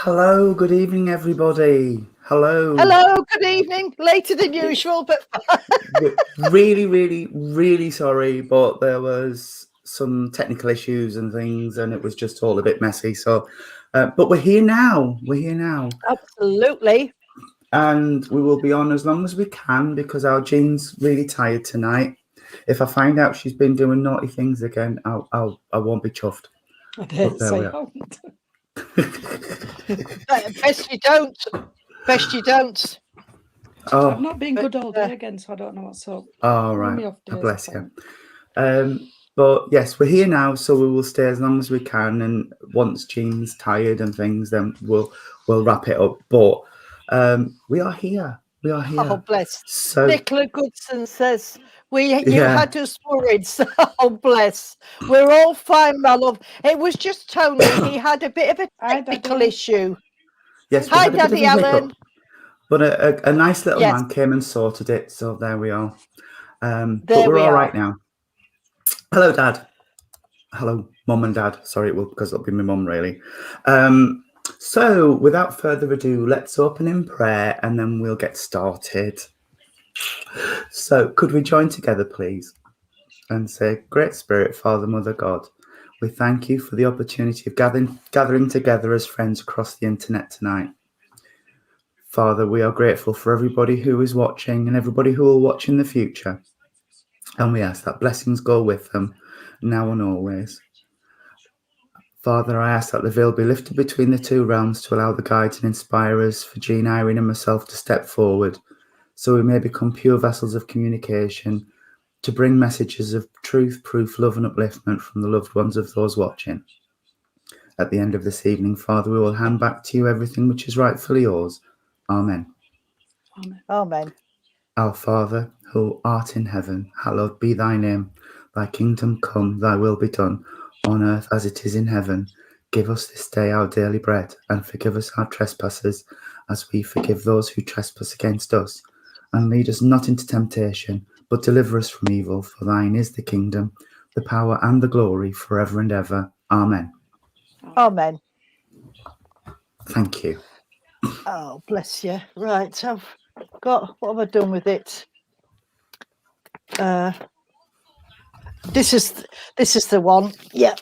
Hello, good evening, everybody. Hello. Hello, good evening. Later than usual, but We're really sorry, but there was some technical issues and things, and it was just all a bit messy. So, but we're here now. absolutely. And we will be on as long as we can because our Jean's really tired tonight. If I find out she's been doing naughty things again, I won't be chuffed. I dare say I won't. Best you don't. Best you don't. Oh, I've not been good all day again, so I don't know what's up. all right. Bless you. But yes, we're here now, so we will stay as long as we can. And once Jean's tired and things, then we'll wrap it up. But we are here. We are here. Oh, bless. So Nicola Goodson says you Yeah. had us worried. So, oh, bless. We're all fine, my love. It was just Tony. He had a bit of a technical issue. Yes. Hi, we had a bit Daddy of a hiccup, Alan. But a nice little Yes. man came and sorted it. So there we are. But There we're we all are. right now. Hello, Dad. Hello, Mum and Dad. Sorry, it will because it'll be my mum, really. So without further ado, let's open in prayer and then we'll get started. So could we join together, please, and say, Great Spirit, Father, Mother, God, we thank you for the opportunity of gathering together as friends across the internet tonight. Father, we are grateful for everybody who is watching and everybody who will watch in the future. And we ask that blessings go with them now and always. Father, I ask that the veil be lifted between the two realms to allow the guides and inspirers for Jean, Irene and myself to step forward so we may become pure vessels of communication to bring messages of truth, proof, love and upliftment from the loved ones of those watching. At the end of this evening, Father, we will hand back to you everything which is rightfully yours. Amen. Amen. Our Father, who art in heaven, hallowed be thy name. Thy kingdom come, thy will be done, on earth as it is in heaven. Give us this day our daily bread, and forgive us our trespasses, as we forgive those who trespass against us. And lead us not into temptation, but deliver us from evil. For thine is the kingdom, the power, and the glory, forever and ever. Amen. Amen. Thank you. Oh, bless you. Right, I've got, what have I done with it? This is the one. Yeah.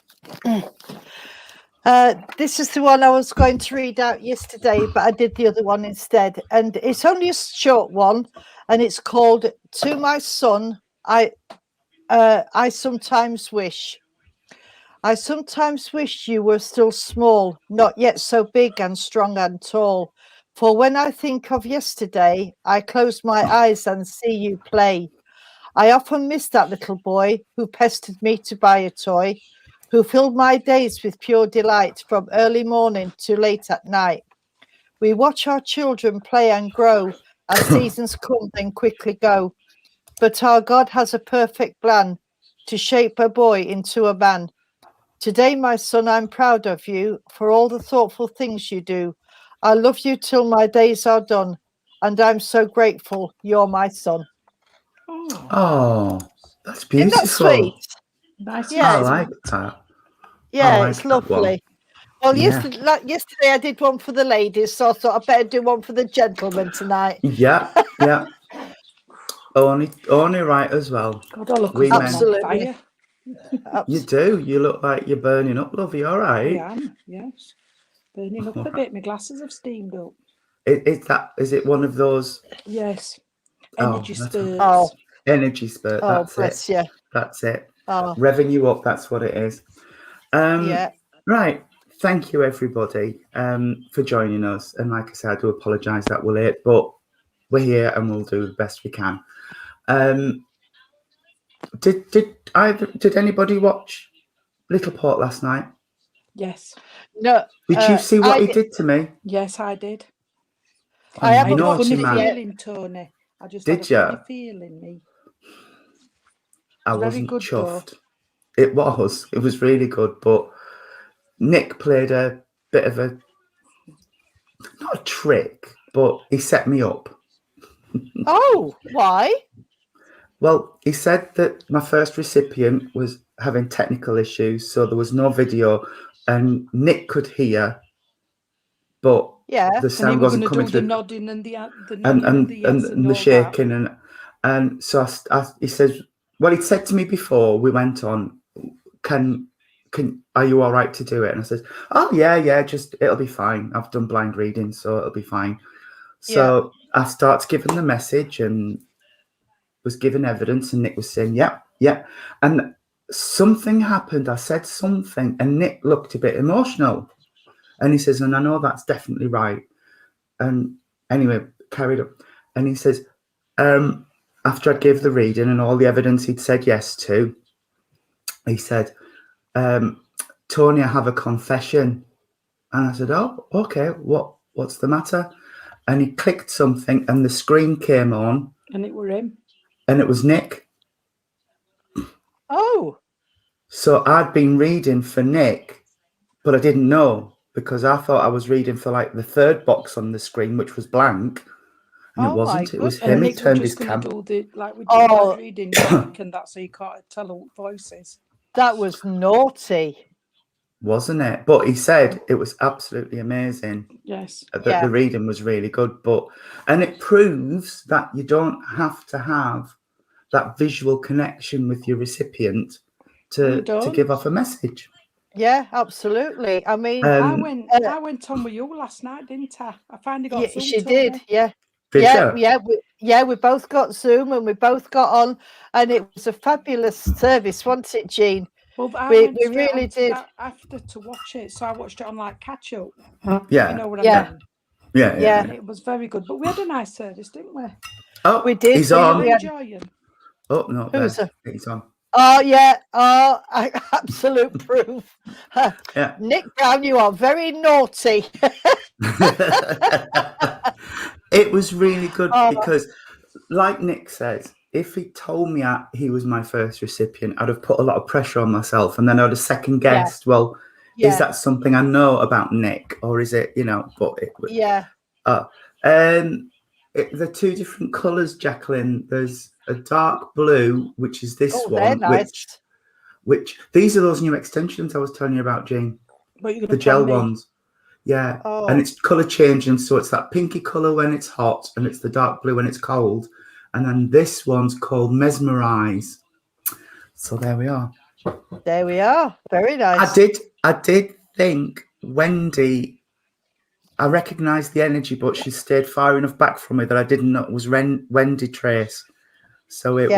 This is the one I was going to read out yesterday, but I did the other one instead. And it's only a short one, and it's called "To My Son, I Sometimes Wish." I sometimes wish you were still small, not yet so big and strong and tall. For when I think of yesterday, I close my eyes and see you play. I often miss that little boy who pestered me to buy a toy, who filled my days with pure delight from early morning to late at night. We watch our children play and grow as seasons come then quickly go. But our God has a perfect plan to shape a boy into a man. Today, my son, I'm proud of you for all the thoughtful things you do. I love you till my days are done, and I'm so grateful you're my son. Oh, that's beautiful. Isn't that sweet? Nice. Yeah, I like that. Yeah, like it's that one. lovely. Well, Yeah. yesterday I did one for the ladies, so I thought I'd better do one for the gentlemen tonight. Yeah. Only right as well. God, I look We as men. Absolutely. You do. You look like you're burning up, love. You all right? I am, yes. Burning up a bit. My glasses have steamed up. Is it one of those? Yes. Oh, Energy that's spurts. Oh, energy spurt. oh, That's it. bless you. That's it. Oh, Revving you up. That's what it is. yeah. Right. Thank you, everybody, for joining us. And like I said, I do apologise that we're late, but we're here and we'll do the best we can. Did anybody watch Little Port last night? Yes. No. Did you see what he did to me? Yes, I did. I haven't had a watched funny it yet. feeling, Tony. I just Did had a funny ya? feeling, me. I Very wasn't good, chuffed. It was really good, but Nick played a bit of a, not a trick, but he set me up. Oh, why? Well, he said that my first recipient was having technical issues, so there was no video, and Nick could hear but Yeah. the And he sound was going wasn't to coming do the through, nodding and the nodding and the yes and the all shaking, that. and so he says, well, he'd said to me before we went on, are you all right to do it? And I says, oh yeah, just it'll be fine. I've done blind reading, so it'll be fine. So I started giving the message and was giving evidence, and Nick was saying, yeah. And something happened. I said something, and Nick looked a bit emotional. And he says, and I know that's definitely right. And anyway, carried up. And he says, after I gave the reading and all the evidence he'd said yes to, he said, Tony, I have a confession. And I said, oh, okay, what's the matter? And he clicked something and the screen came on. And it were him. And it was Nick. Oh. So I'd been reading for Nick, but I didn't know because I thought I was reading for like the third box on the screen, which was blank. And it wasn't. It was And him. He Nick was turned his just going to camera. do the, like we did Oh. blind reading, Nick, and that, so you can't tell what voices. That was naughty. Wasn't it? But he said it was absolutely amazing. Yes. The reading was really good. And it proves that you don't have to have that visual connection with your recipient to give off a message. Yeah, absolutely. I mean, I went on with you last night, didn't I? I finally got Zoom. She did, yeah. We both got Zoom and we both got on, and it was a fabulous service, wasn't it, Jean? Well, we really did. After to watch it, so I watched it on like catch up. Yeah, you know what I mean. Yeah. And it was very good, but we had a nice service, didn't we? Oh, we did. He's on. Enjoying. Oh no, he's on. Oh yeah. Oh, absolute proof. Yeah. Nick Brown, you are very naughty. It was really good because, like Nick says, if he told me he was my first recipient, I'd have put a lot of pressure on myself, and then I'd have second guessed. Yeah. Well, is that something I know about Nick, or is it, But it was. Yeah. The two different colours, Jacqueline. There's a dark blue, which is this one, nice. which these are those new extensions I was telling you about, Jane. The gel ones. Yeah. And it's colour changing, so it's that pinky colour when it's hot, and it's the dark blue when it's cold. And then this one's called Mesmerize. So there we are. There we are. Very nice. I did think Wendy. I recognised the energy, but she stayed far enough back from me that I didn't know it was Wendy Trace. So it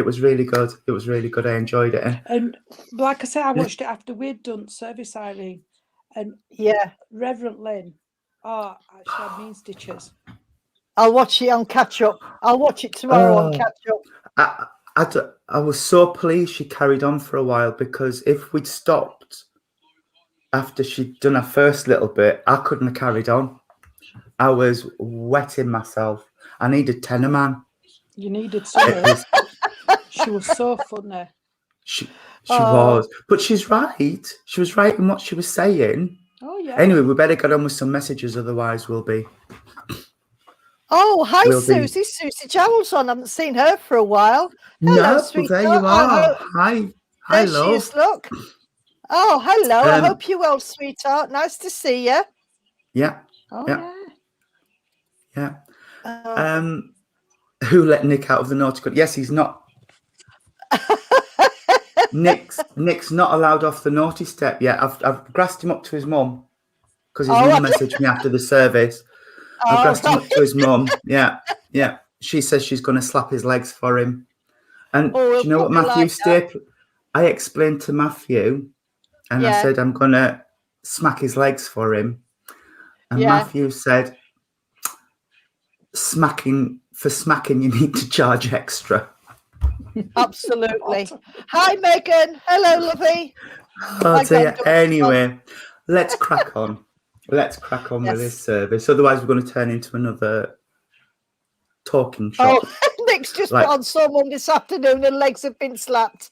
was really good. It was really good. I enjoyed it. And like I said, I watched it after we'd done service, Irene. And Reverend Lynn. Oh, actually, I mean stitches. I'll watch it on catch up. I'll watch it tomorrow on catch up. I was so pleased she carried on for a while, because if we'd stopped after she'd done her first little bit, I couldn't have carried on. I was wetting myself. I needed Tenor Man. You needed someone. She was so funny. She was. But she's right. She was right in what she was saying. Oh, yeah. Anyway, we better get on with some messages, otherwise we'll be... Oh, hi, Susie. Susie Jowell's on. I haven't seen her for a while. Hello, sweetheart. There you are. Hi, there love. She is, look. Oh, hello. I hope you're well, sweetheart. Nice to see you. Yeah. Oh, yeah. Who let Nick out of the naughty club? Yes, he's not. Nick's not allowed off the naughty step yet. I've grassed him up to his mum, because his mum messaged me after the service. I've grassed him up to his mum. Yeah. She says she's going to slap his legs for him. And do you know what Matthew Staple? I explained to Matthew, and I said I'm going to smack his legs for him. And Matthew said, smacking, you need to charge extra. Absolutely. Hi, Megan. Hello, lovey. Oh, dear. Anyway, let's crack on. Let's crack on with this service. Otherwise, we're going to turn into another talking shop. Oh, Nick's just put on someone this afternoon and legs have been slapped.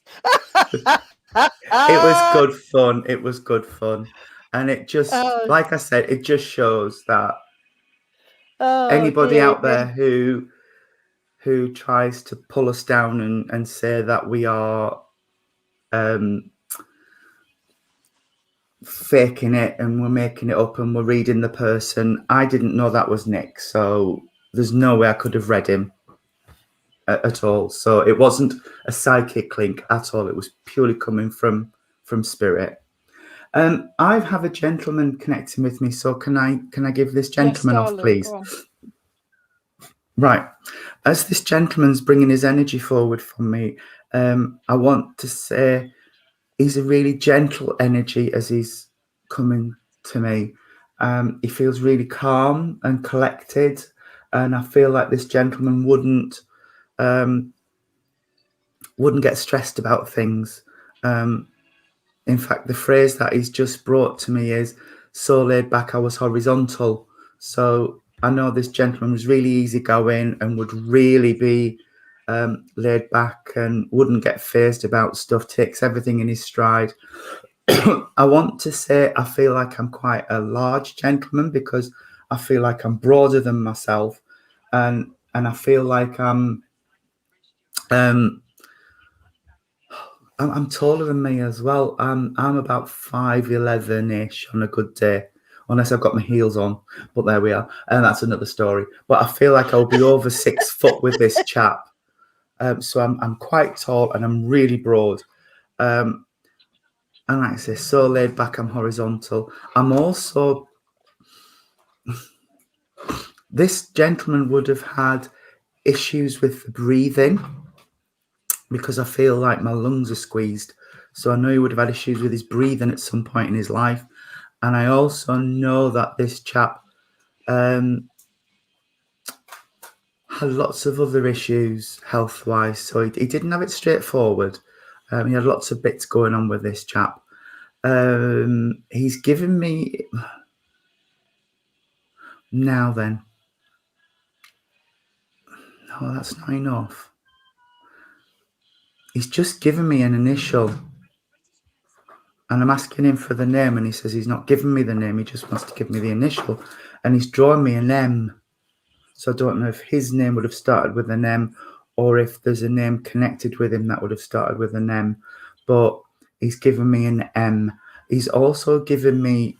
It was good fun. It was good fun. And it just, like I said, it just shows that anybody out there who tries to pull us down and say that we are faking it and we're making it up and we're reading the person. I didn't know that was Nick, so there's no way I could have read him at all. So it wasn't a psychic link at all. It was purely coming from spirit. I have a gentleman connecting with me, so can I give this gentleman Yes, off, darling, please? go on. Right. As this gentleman's bringing his energy forward for me, I want to say he's a really gentle energy as he's coming to me. He feels really calm and collected, and I feel like this gentleman wouldn't get stressed about things. In fact, the phrase that he's just brought to me is, so laid back I was horizontal. So I know this gentleman was really easygoing and would really be laid back and wouldn't get phased about stuff, takes everything in his stride. I want to say I feel like I'm quite a large gentleman because I feel like I'm broader than myself, and I feel like I'm taller than me as well. I'm about 5'11" on a good day, unless I've got my heels on. But there we are, and that's another story. But I feel like I'll be over 6 foot with this chap. So I'm quite tall and I'm really broad. And like I say, so laid back, I'm horizontal. I'm also... This gentleman would have had issues with the breathing because I feel like my lungs are squeezed. So I know he would have had issues with his breathing at some point in his life. And I also know that this chap had lots of other issues health-wise. So he didn't have it straightforward. He had lots of bits going on with this chap. He's given me... Now then. No, that's not enough. He's just given me an initial. And I'm asking him for the name, and he says he's not giving me the name. He just wants to give me the initial. And he's drawn me an M. So I don't know if his name would have started with an M or if there's a name connected with him that would have started with an M. But he's given me an M. He's also given me...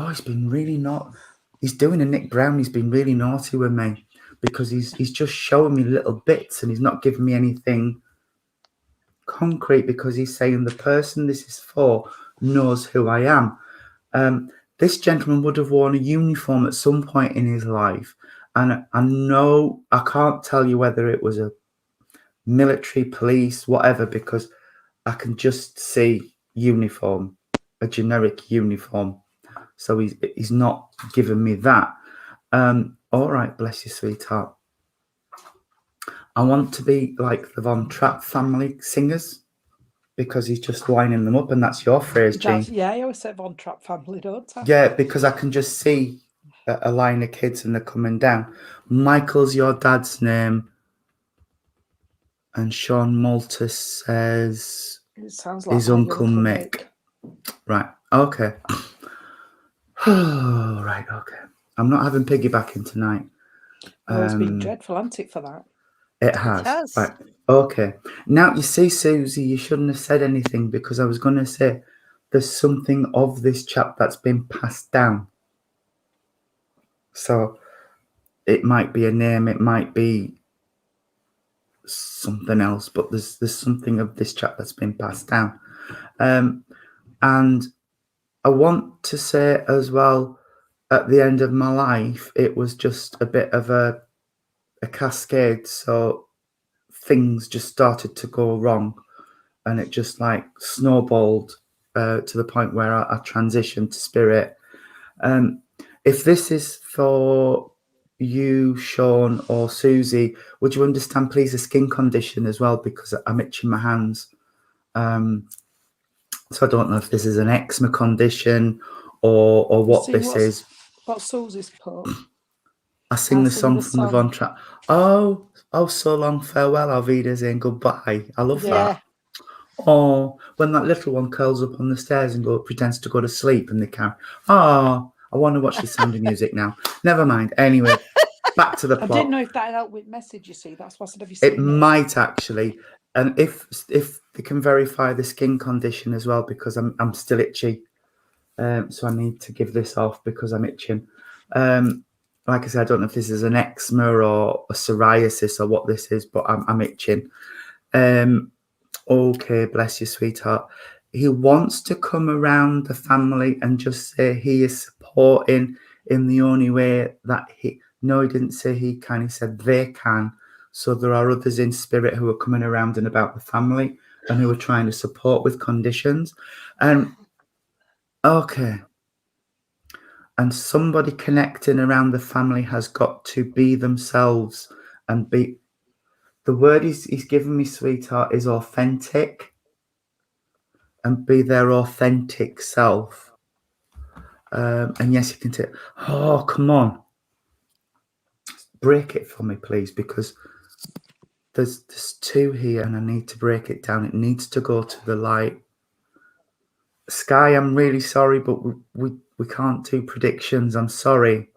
he's been really not... He's doing a Nick Brown. He's been really naughty with me because he's just showing me little bits and he's not giving me anything concrete because he's saying the person this is for knows who I am. This gentleman would have worn a uniform at some point in his life, and I know I can't tell you whether it was a military, police, whatever, because I can just see uniform, a generic uniform. So he's not given me that. All right, bless you, sweetheart. I want to be like the Von Trapp family singers because he's just lining them up, and that's your phrase, Jean. Yeah, I always say Von Trapp family, don't I? Yeah, because I can just see a line of kids and they're coming down. Michael's your dad's name. And Sean Maltus says it sounds like his Uncle Mick. Right, okay. Right, okay. I'm not having piggybacking tonight. It's been dreadful, hasn't it, for that? It has. Right, okay. Now, you see, Susie, you shouldn't have said anything because I was going to say there's something of this chap that's been passed down. So it might be a name, it might be something else, but there's something of this chap that's been passed down. And I want to say as well, at the end of my life, it was just a bit of a cascade. So things just started to go wrong and it just like snowballed to the point where I transitioned to spirit. If this is for you, Sean, or Susie, would you understand, please, a skin condition as well, because I'm itching my hands. So I don't know if this is an eczema condition or what this is. What's Susie's put? I sing the song from the Von Trapp. Oh, so long, farewell, auf Wiedersehen, goodbye. I love that. Oh, when that little one curls up on the stairs and pretends to go to sleep and they can't. Oh, I want to watch the Sound of Music now. Never mind. Anyway, back to the plot. I didn't know if that helped with message, you see. That's what I said. Have you seen it might actually. And if they can verify the skin condition as well, because I'm still itchy, so I need to give this off because I'm itching. Like I said, I don't know if this is an eczema or a psoriasis or what this is, but I'm itching. Okay, bless you, sweetheart. He wants to come around the family and just say he is supporting in the only way that he. No, he didn't say he can. He said they can. So there are others in spirit who are coming around and about the family and who are trying to support with conditions. Okay. And somebody connecting around the family has got to be themselves and be. The word he's given me, sweetheart, is authentic, and be their authentic self. And yes, you can take. Oh, come on. Break it for me, please, because there's two here and I need to break it down. It needs to go to the light. Sky, I'm really sorry, but we can't do predictions. I'm sorry.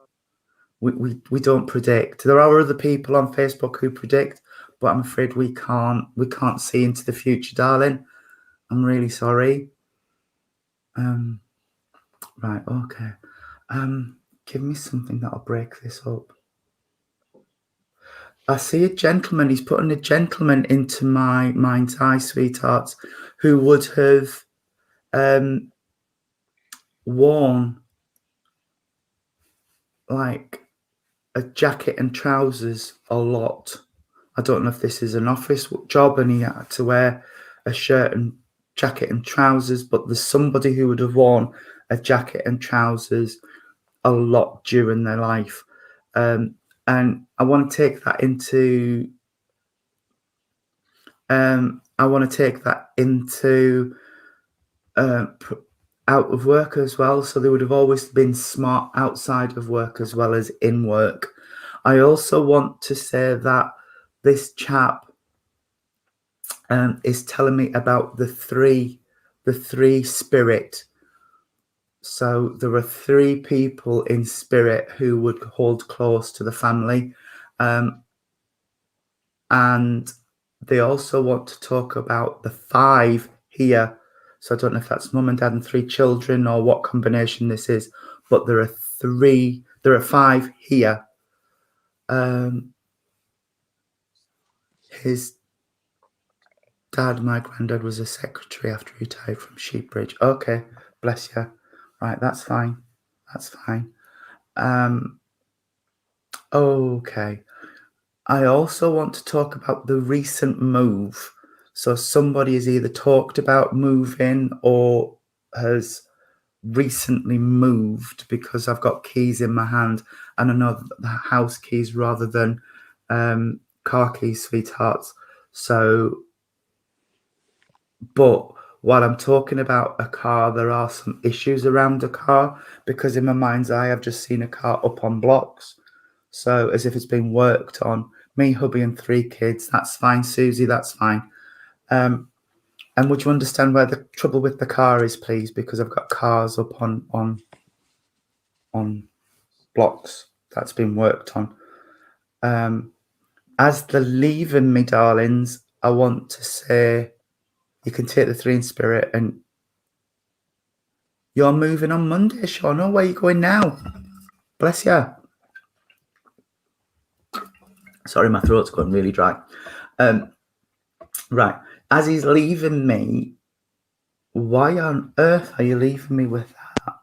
We don't predict. There are other people on Facebook who predict, but I'm afraid we can't see into the future, darling. I'm really sorry. Right, okay. Give me something that'll break this up. I see a gentleman. He's putting a gentleman into my mind's eye, sweetheart, who would have worn like a jacket and trousers a lot. I don't know if this is an office job and he had to wear a shirt and jacket and trousers, but there's somebody who would have worn a jacket and trousers a lot during their life. And I want to take that into out of work as well. So they would have always been smart outside of work as well as in work. I also want to say that this chap is telling me about the three spirit. So there are three people in spirit who would hold close to the family. And they also want to talk about the 5 here. So I don't know if that's mum and dad and 3 children or what combination this is, but there are 5 here. His dad, my granddad, was a secretary after he retired from Sheepbridge. Okay, bless you. Right, that's fine. That's fine. Okay. I also want to talk about the recent move. So somebody has either talked about moving or has recently moved, because I've got keys in my hand and I know the house keys rather than car keys, sweethearts. So, but while I'm talking about a car, there are some issues around a car, because in my mind's eye, I've just seen a car up on blocks. So as if it's been worked on. Me, hubby, and 3 kids. That's fine, Susie. That's fine. And would you understand where the trouble with the car is, please? Because I've got cars up on blocks that's been worked on. As they're leaving me, darlings, I want to say you can take the 3 in spirit, and you're moving on Monday, Shauna. Where are you going now? Bless you. Sorry, my throat's going really dry. Right. As he's leaving me, why on earth are you leaving me with that?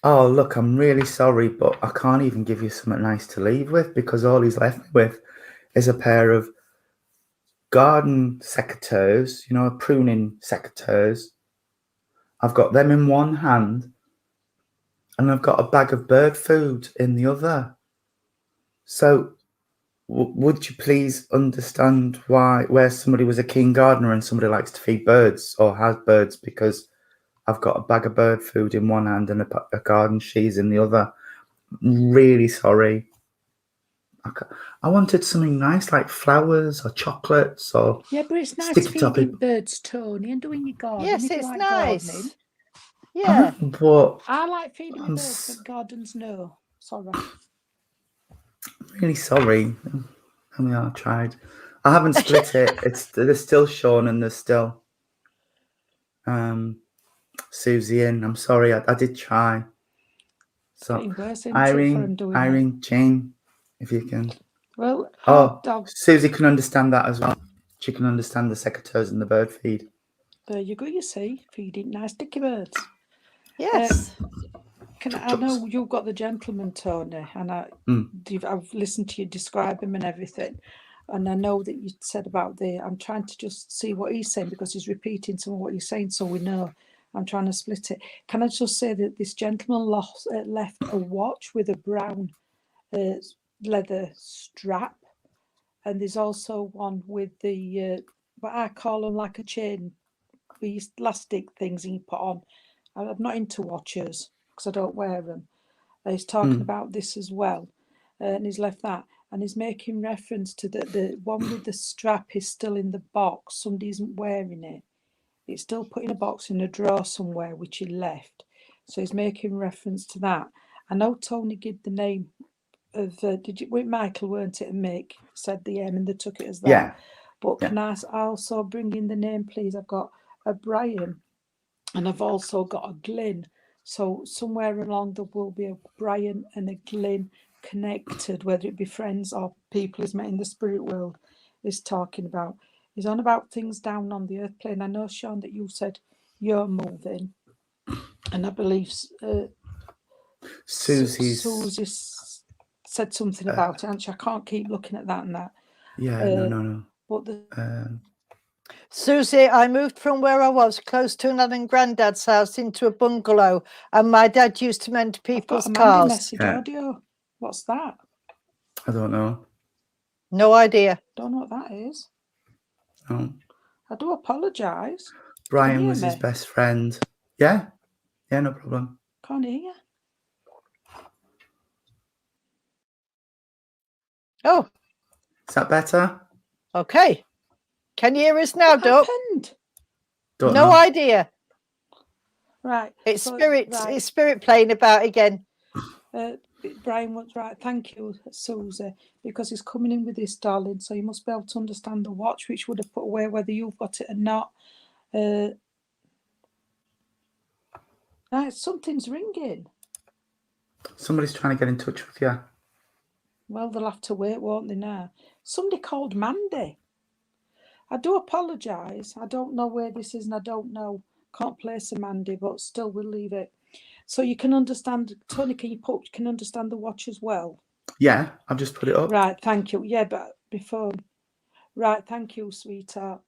Oh, look, I'm really sorry, but I can't even give you something nice to leave with, because all he's left me with is a pair of garden secateurs, pruning secateurs. I've got them in one hand and I've got a bag of bird food in the other. So would you please understand where somebody was a keen gardener and somebody likes to feed birds or has birds, because I've got a bag of bird food in one hand and a garden cheese in the other. I'm really sorry. I wanted something nice like flowers or chocolates or but it's nice sticky topping. feeding birds, Tony, and doing your garden. Yes, if you it's like nice. Gardening. Yeah. But I like feeding my birds, but gardens no. Sorry. I'm really sorry. I tried. I haven't split it. There's still Sean and there's still Susie in. I'm sorry, I did try. So Getting worse, isn't it, for him doing that? Irene, Jane, if you can. Well, Susie can understand that as well. She can understand the secateurs and the bird feed. there you go, you see, feeding nice dicky birds. Yes. I know you've got the gentleman, Tony, and I've listened to you describe him and everything. And I know that you said about I'm trying to just see what he's saying because he's repeating some of what he's saying, so we know. I'm trying to split it. Can I just say that this gentleman left a watch with a brown leather strap, and there's also one with the what I call them like a chain, these elastic things you put on. I'm not into watches because I don't wear them. He's talking about this as well, and he's left that, and he's making reference to the one with the strap is still in the box. Somebody isn't wearing it. It's still put in a box in a drawer somewhere, which he left. So he's making reference to that. I know Tony gave the name of Michael, weren't it? And Mick said the M, and they took it as that. Yeah. But can I also bring in the name, please? I've got a Brian, and I've also got a Glyn. So somewhere along there will be a Brian and a Glyn connected, whether it be friends or people he's met in the spirit world. Is talking about. He's on about things down on the earth plane. I know, Sean, that you said you're moving, and I believe Susie said something about it, and I can't keep looking at that and that. Yeah, no. But Susie, I moved from where I was, close to Nan and Granddad's house, into a bungalow, and my dad used to mend people's cars. Message audio. What's that? I don't know. No idea. Don't know what that is. No. I do apologise. Brian was his best friend. Yeah, no problem. Can't hear you. Oh. Is that better? Okay. Can you hear us now, Doc? No idea. Right. It's spirit playing about again. Brian was right. Thank you, Susie, because he's coming in with this, darling. So you must be able to understand the watch, which would have put away whether you've got it or not. Right, something's ringing. Somebody's trying to get in touch with you. Well, they'll have to wait, won't they, now? Somebody called Mandy. I do apologise. I don't know where this is, and I don't know. Can't place a Mandy, but still we'll leave it. So you can understand, Tony, can understand the watch as well? Yeah, I've just put it up. Right, thank you. Yeah, but before... Right, thank you, sweetheart.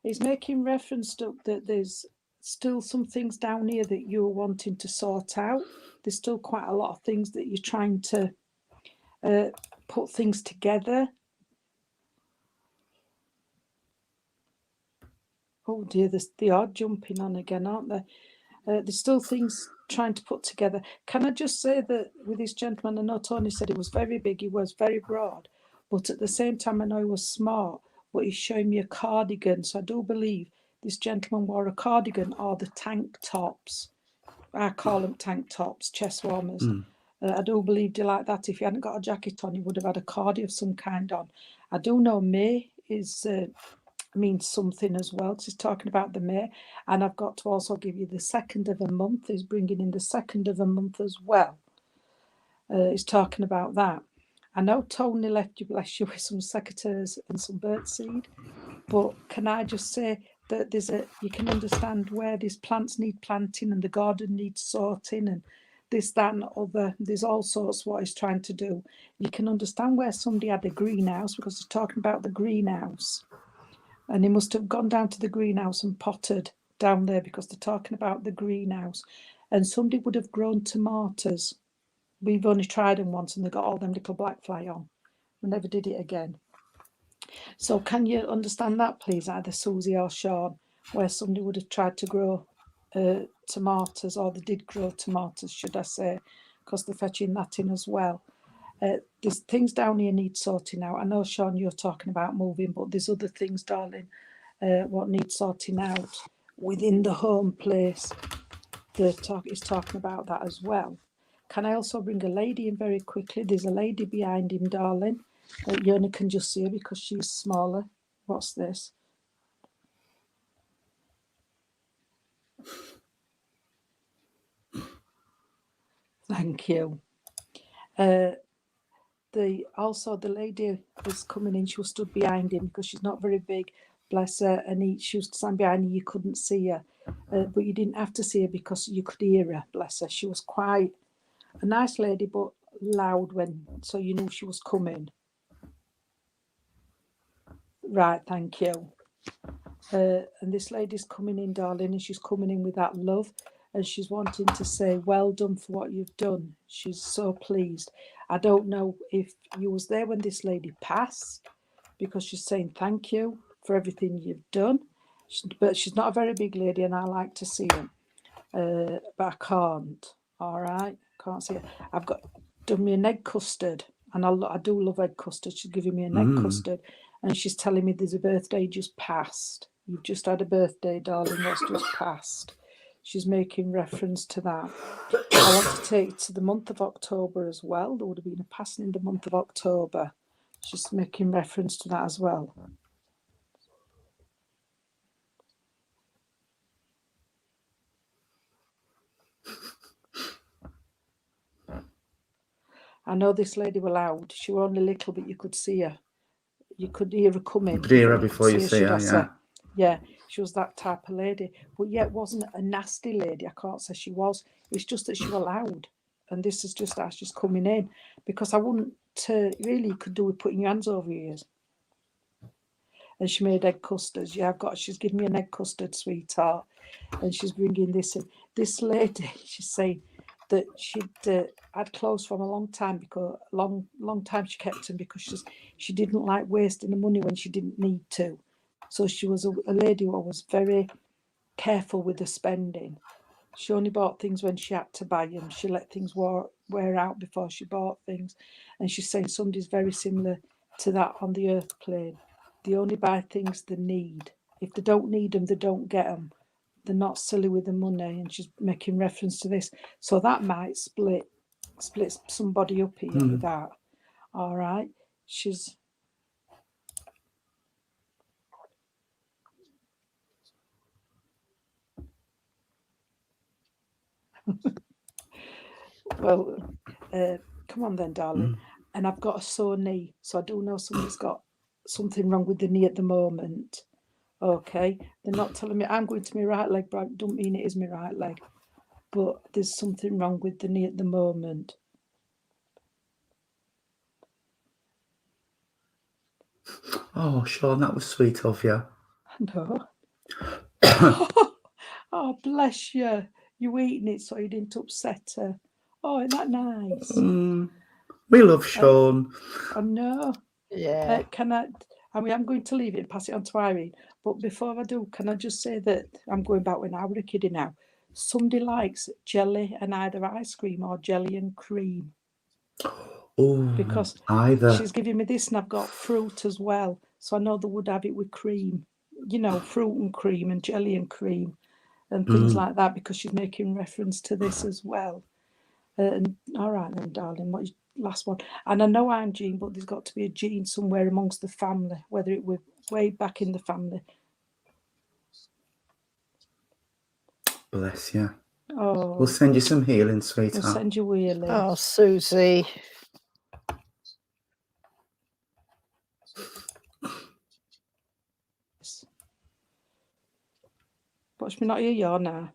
He's making reference to that there's still some things down here that you're wanting to sort out. There's still quite a lot of things that you're trying to put things together. Oh dear, they are jumping on again, aren't they? There's still things trying to put together. Can I just say that with this gentleman, I know Tony said he was very big, he was very broad, but at the same time I know he was smart, but he's showing me a cardigan. So I do believe this gentleman wore a cardigan or the tank tops. I call them tank tops, chest warmers. I do believe he like that. If he hadn't got a jacket on, he would have had a cardi of some kind on. I do know May is... means something as well, because he's talking about the May, and I've got to also give you the 2nd of a month. He's bringing in the 2nd of a month as well. He's talking about that. I know Tony left you, bless you, with some secateurs and some birdseed, but can I just say that you can understand where these plants need planting and the garden needs sorting and this, that and other. There's all sorts what he's trying to do. You can understand where somebody had a greenhouse, because he's talking about the greenhouse. And he must have gone down to the greenhouse and potted down there, because they're talking about the greenhouse. And somebody would have grown tomatoes. We've only tried them once and they got all them little black fly on. We never did it again. So can you understand that, please, either Susie or Sean, where somebody would have tried to grow tomatoes, or they did grow tomatoes, should I say, because they're fetching that in as well. There's things down here need sorting out. I know, Sean, you're talking about moving, but there's other things, darling, what needs sorting out within the home place. He's talking about that as well. Can I also bring a lady in very quickly? There's a lady behind him, darling. You only can just see her because she's smaller. What's this? Thank you. The lady was coming in. She was stood behind him because she's not very big, bless her. And she was standing behind you. You couldn't see her, but you didn't have to see her because you could hear her. Bless her. She was quite a nice lady, but loud so you knew she was coming. Right, thank you. And this lady's coming in, darling, and she's coming in with that love, and she's wanting to say, well done for what you've done. She's so pleased. I don't know if you was there when this lady passed, because she's saying thank you for everything you've done. But she's not a very big lady, and I like to see her. But I can't. All right, can't see her. I've done me an egg custard, and I do love egg custard. She's giving me an egg custard, and she's telling me there's a birthday just passed. You've just had a birthday, darling. That's just passed. She's making reference to that. I want to take it to the month of October as well. There would have been a passing in the month of October. She's making reference to that as well. I know this lady was loud. She was only little, but you could see her. You could hear her coming. You could hear her before you see her, yeah. Yeah, she was that type of lady. But yet wasn't a nasty lady. I can't say she was. It's just that she was loud. And this is just as she's coming in. Because I wouldn't really could do with putting your hands over your ears. And she made egg custards. Yeah, she's giving me an egg custard, sweetheart. And she's bringing this in. This lady, she's saying that she'd had clothes from a long time, because long time she kept them, because she didn't like wasting the money when she didn't need to. So she was a lady who was very careful with the spending. She only bought things when she had to buy them. She let things wear out before she bought things. And she's saying somebody's very similar to that on the earth plane. They only buy things they need. If they don't need them, they don't get them. They're not silly with the money. And she's making reference to this. So that might split somebody up here with that. All right. She's... Well, come on then, darling. And I've got a sore knee, so I do know somebody's got something wrong with the knee at the moment. Okay, they're not telling me I'm going to my right leg, but I don't mean it is my right leg. But there's something wrong with the knee at the moment. Oh, Sean, that was sweet of you. No. Oh, bless you. You eating it so you didn't upset her. Oh, isn't that nice? We love Sean. I know. Yeah. I'm going to leave it and pass it on to Irene. But before I do, can I just say that I'm going back when I was a kiddie now. Somebody likes jelly and either ice cream or jelly and cream. Oh, because either. She's giving me this, and I've got fruit as well. So I know they would have it with cream. You know, fruit and cream and jelly and cream and things like that, because she's making reference to this as well. And all right then, darling, what's last one? And I know I'm Jean, but there's got to be a Jean somewhere amongst the family, whether it were way back in the family. Bless you. Oh, We'll send you some healing, sweetheart. we'll send you healing. Oh, Susie. Watch me not hear you now.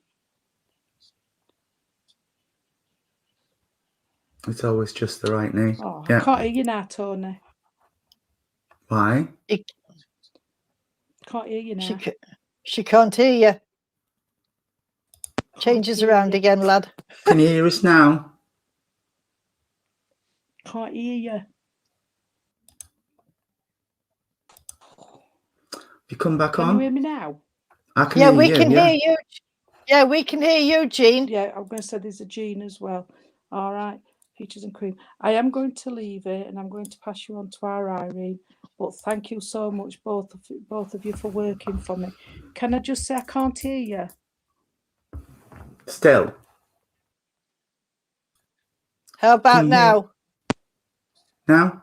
It's always just the right knee. Oh, Yeah. I can't hear you now, Tony. Why? Can't hear you now. She can't hear you. Changes around again, lad. Can you hear us now? Can't hear you. You come back Can on? you hear me now? I can Yeah, hear we you. can hear you. Yeah, we can hear you, Jean. Yeah, I'm going to say there's a Jean as well. All right, peaches and cream. I am going to leave it, and I'm going to pass you on to our Irene. But thank you so much, both of you, for working for me. Can I just say I can't hear you? Still. How about Can you hear- now? Now?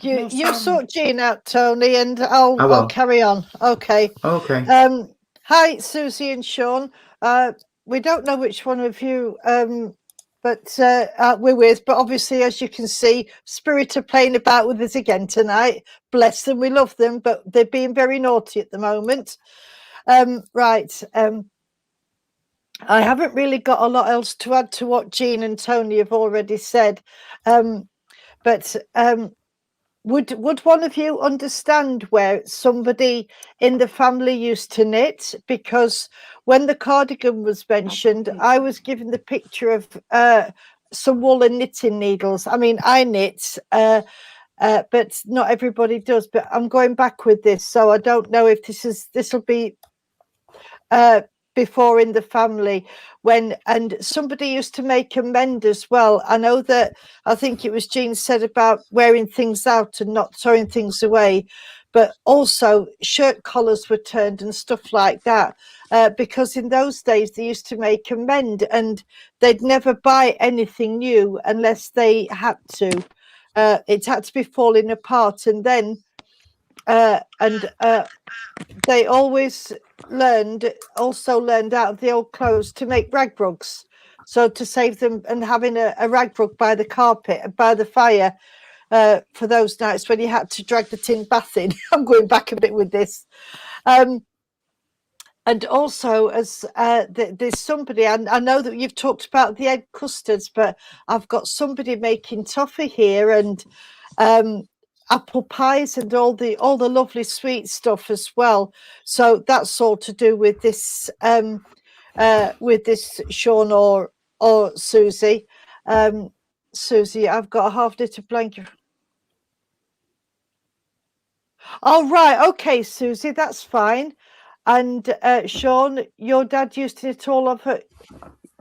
No You sound. sort Jean out, Tony, and I I'll will. carry on. Okay. Okay. Hi, Susie and Sean. We don't know which one of you but we're with, but obviously, as you can see, Spirit are playing about with us again tonight. Bless them, we love them, but they're being very naughty at the moment. Right. I haven't really got a lot else to add to what Jean and Tony have already said. But would one of you understand where somebody in the family used to knit? Because when the cardigan was mentioned, I was given the picture of some woolen knitting needles. I mean, I knit, but not everybody does. But I'm going back with this, so I don't know if this will be before in the family and somebody used to make a mend as well. I know that I think it was Jean said about wearing things out and not throwing things away, but also shirt collars were turned and stuff like that, because in those days they used to make a mend and they'd never buy anything new unless they had to. It had to be falling apart, and then they always also learned out of the old clothes to make rag rugs, so to save them, and having a rag rug by the carpet, by the fire, for those nights when you had to drag the tin bath in. I'm going back a bit with this. And also, as there's somebody, I know that you've talked about the egg custards, but I've got somebody making toffee here, and apple pies and all the lovely sweet stuff as well. So that's all to do with this Sean or Susie. Susie, I've got a half knit blanket. Oh right, okay, Susie, that's fine. And Sean, your dad used to knit all of her.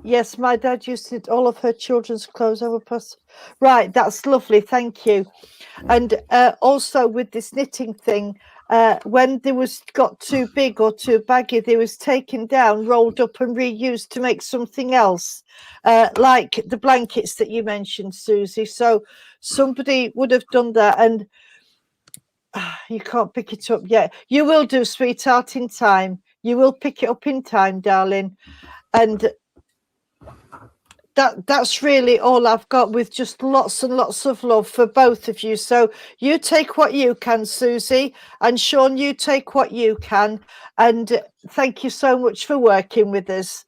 Yes, my dad used to knit all of her children's clothes over past. Right, that's lovely, thank you. And also with this knitting thing, when there got too big or too baggy, they was taken down, rolled up and reused to make something else, like the blankets that you mentioned, Susie. So somebody would have done that, and you can't pick it up yet. You will do, sweetheart, in time. You will pick it up in time, darling. And that's really all I've got, with just lots and lots of love for both of you. So you take what you can, Susie, and Sean, you take what you can. And thank you so much for working with us.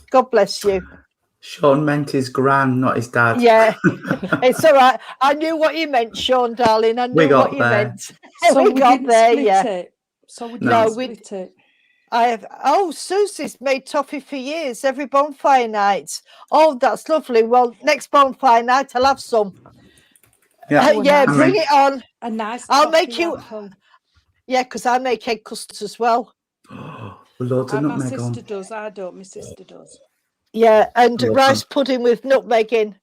God bless you. Sean meant his gran, not his dad. Yeah, it's all right. I knew what you meant, Sean, darling. I knew what you meant. So we got didn't there, split yeah. it. So we No. didn't split it. I have. Oh, Susie's made toffee for years, every bonfire night. Oh, that's lovely. Well, next bonfire night, I'll have some. Yeah, Yeah, nice. bring it on. A nice. I'll make toffee you. apple. Yeah, because I make egg custards as well. Loads of My nutmeg on. sister does. I don't. My sister does. Yeah, and Love rice them. pudding with nutmeg in.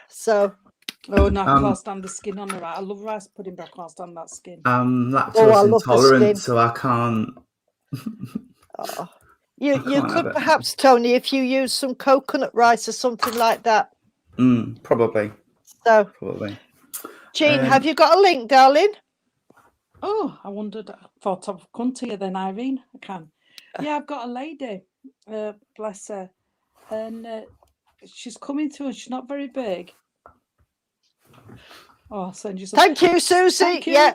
So. Oh no, I can't stand the skin on the rice. I love rice pudding, but I can't stand that skin. I'm I lactose love the intolerant, skin. so I can't. Oh. You can't have could it. perhaps, Tony, if you use some coconut rice or something like that. Probably. So, Probably. Jean, have you got a link, darling? Oh, I wondered. I thought I'd come to you then, Irene. I can. Yeah, I've got a lady. Bless her, and she's coming through. And she's not very big. Oh, I'll send you some. Thank you, Susie. Thank you. Yeah.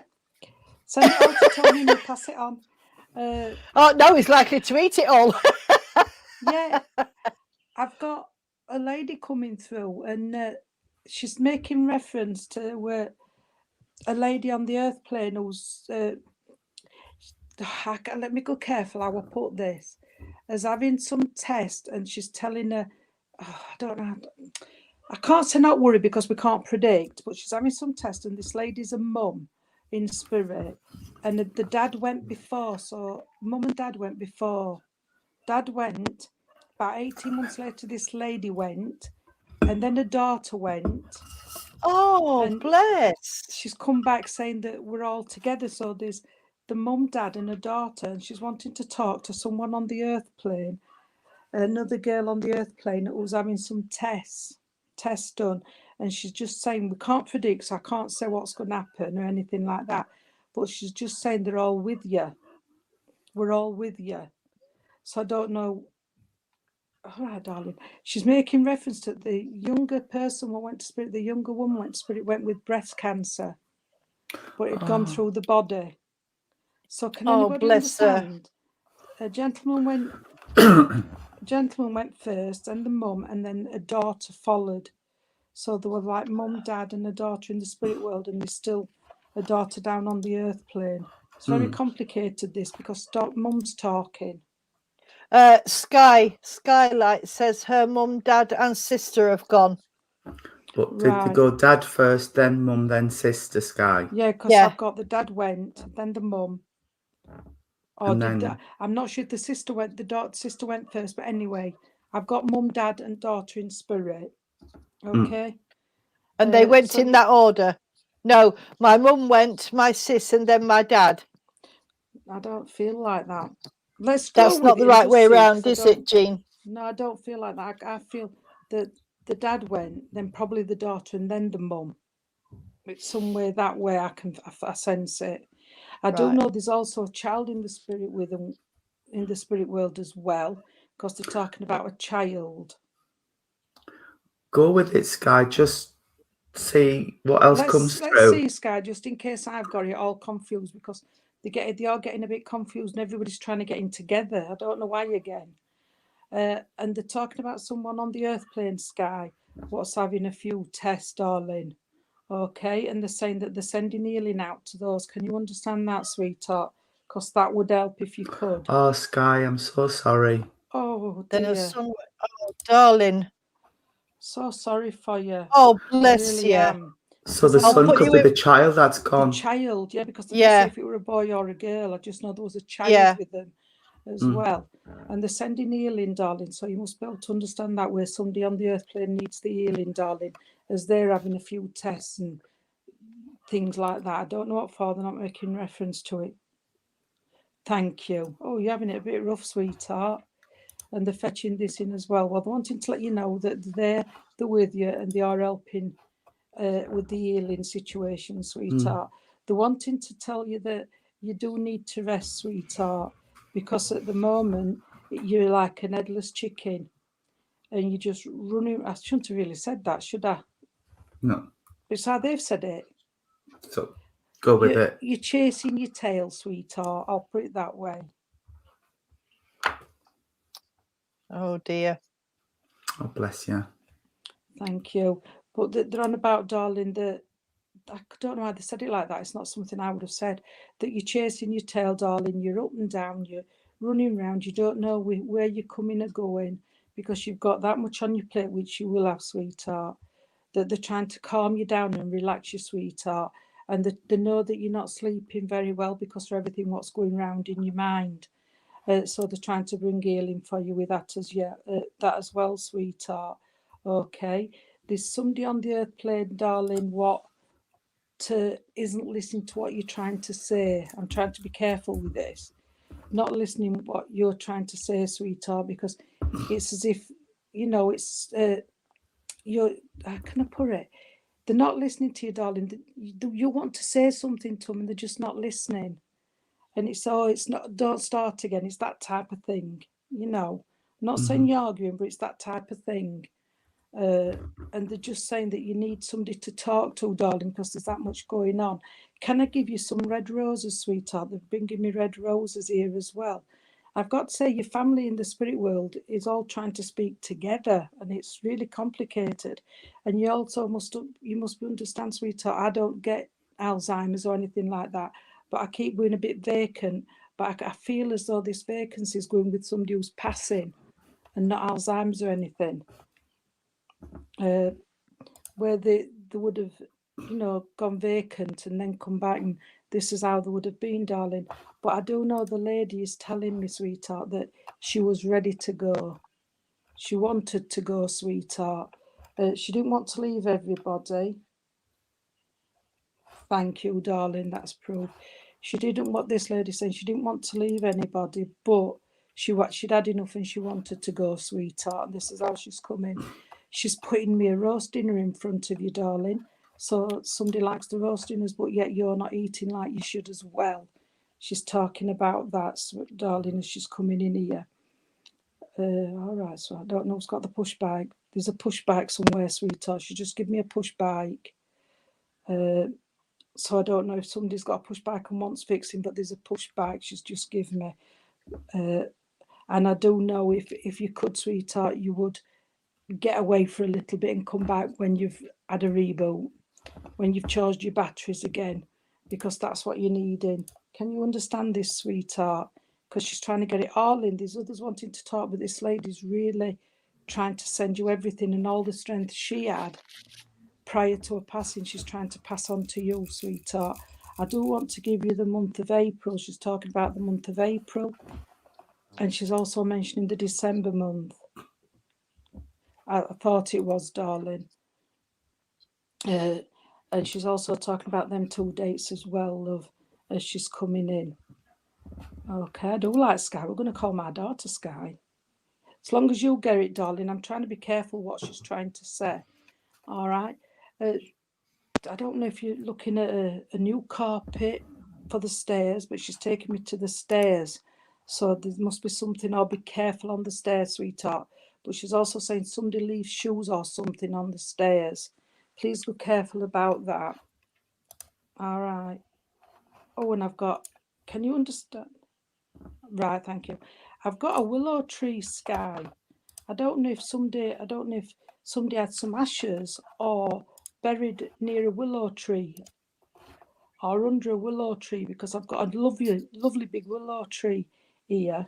Send it on to Tony and he'll pass it on. Oh no, he's likely to eat it all. Yeah, I've got a lady coming through, and she's making reference to a lady on the earth plane who's. Let me go careful how I put this. As having some test, and she's telling her, I don't know. I can't say not worry because we can't predict, but she's having some test, and this lady's a mum in spirit, and the dad went before. So mum and dad went before. Dad went. About 18 months later, this lady went, and then her daughter went. Oh, and bless. She's come back saying that we're all together. So there's the mum, dad, and her daughter, and she's wanting to talk to someone on the earth plane, another girl on the earth plane who was having some tests done. and she's just saying we can't predict, so I can't say what's going to happen or anything like that. But she's just saying they're all with you. We're all with you. So I don't know. All right, darling. She's making reference to the younger person what went to spirit. The younger woman went to spirit, went with breast cancer, but it had gone through the body. So can anybody bless her. understand? A gentleman went first, and the mum, and then a daughter followed. So there were like mum, dad, and a daughter in the spirit world, and there's still a daughter down on the earth plane. It's very complicated, this, because mum's talking. Skylight says her mum, dad, and sister have gone. But did they go dad first, then mum, then sister, Sky? Yeah, because I've got the dad went, then the mum. Or I'm not sure if the sister went. The sister went first, but anyway, I've got mum, dad, and daughter in spirit. Okay. And they went in that order. No, my mum went, my sis, and then my dad. I don't feel like that. Let's go. That's not the right way around, is it, Jean? No, I don't feel like that. I feel that the dad went, then probably the daughter, and then the mum. It's somewhere that way. I sense it. I do know there's also a child in the spirit with them, in the spirit world as well, because they're talking about a child. Go with it, Sky. Just see what else comes through. Let's see, Sky, just in case I've got it all confused, because they are getting a bit confused and everybody's trying to get in together. I don't know why again. And they're talking about someone on the earth plane, Sky, what's having a few tests, darling. Okay, and they're saying that they're sending healing out to those. Can you understand that, sweetheart? Because that would help if you could. Oh, Sky, I'm so sorry. Oh, dear. Oh, darling. So sorry for you. Oh, bless really you. Am. So the son could be the child that's gone. The child, yeah, because they didn't say if it were a boy or a girl. I just know there was a child with them as well. And they're sending healing, darling. So you must be able to understand that, where somebody on the earth plane needs the healing, darling, as they're having a few tests and things like that. I don't know what for, they're not making reference to it. Thank you. Oh, you're having it a bit rough, sweetheart. And they're fetching this in as well. Well, they're wanting to let you know that they're with you and they are helping with the healing situation, sweetheart. They're wanting to tell you that you do need to rest, sweetheart, because at the moment you're like an headless chicken and you're just running. I shouldn't have really said that, should I? No. It's how they've said it. So go with it. You're chasing your tail, sweetheart. I'll put it that way. Oh, dear. Oh, bless you. Thank you. But they're on about, darling, that I don't know why they said it like that. It's not something I would have said. That you're chasing your tail, darling. You're up and down. You're running around. You don't know where you're coming or going because you've got that much on your plate, which you will have, sweetheart. That they're trying to calm you down and relax you, sweetheart. And they know that you're not sleeping very well because of everything what's going around in your mind. So they're trying to bring healing for you with that as well, sweetheart. Okay. There's somebody on the earth plane, darling, isn't listening to what you're trying to say. I'm trying to be careful with this. Not listening to what you're trying to say, sweetheart, because it's as if, it's how can I put it? They're not listening to you, darling. You want to say something to them and they're just not listening. And it's not, don't start again. It's that type of thing, I'm not saying you're arguing, but it's that type of thing. And they're just saying that you need somebody to talk to, darling, because there's that much going on. Can I give you some red roses, sweetheart? They've been giving me red roses here as well. I've got to say, your family in the spirit world is all trying to speak together, and it's really complicated. And you also must understand, sweetheart, I don't get Alzheimer's or anything like that, but I keep being a bit vacant. But I feel as though this vacancy is going with somebody who's passing and not Alzheimer's or anything. Where they would have, gone vacant and then come back, and this is how they would have been, darling. But I do know the lady is telling me, sweetheart, that she was ready to go. She wanted to go, sweetheart. She didn't want to leave everybody. Thank you, darling. That's proof. She didn't want, this lady saying she didn't want to leave anybody, but she'd had enough and she wanted to go, sweetheart. And this is how she's coming. She's putting me a roast dinner in front of you, darling. So somebody likes the roast dinners, but yet you're not eating like you should as well. She's talking about that, darling, as she's coming in here. All right, so I don't know who's got the push bike. There's a push bike somewhere, sweetheart. She just give me a push bike. So I don't know if somebody's got a push bike and wants fixing, but there's a push bike she's just given me. And I do know if you could, sweetheart, you would get away for a little bit and come back when you've had a reboot, when you've charged your batteries again, because that's what you're needing. Can you understand this, sweetheart? Because she's trying to get it all in. There's others wanting to talk, but this lady's really trying to send you everything and all the strength she had prior to her passing. She's trying to pass on to you, sweetheart. I do want to give you the month of April. She's talking about the month of April. And she's also mentioning the December month. I thought it was, darling. And she's also talking about them 2 dates as well, love, as she's coming in. Okay, I do like Sky. We're going to call my daughter Sky. As long as you get it, darling. I'm trying to be careful what she's trying to say. All right. I don't know if you're looking at a new carpet for the stairs, but she's taking me to the stairs. So there must be something. I'll be careful on the stairs, sweetheart. But she's also saying somebody leaves shoes or something on the stairs. Please be careful about that. All right. Oh, and I've got, can you understand? Right, thank you. I've got a willow tree, Sky. I don't know if somebody had some ashes or buried near a willow tree or under a willow tree, because I've got a lovely big willow tree here,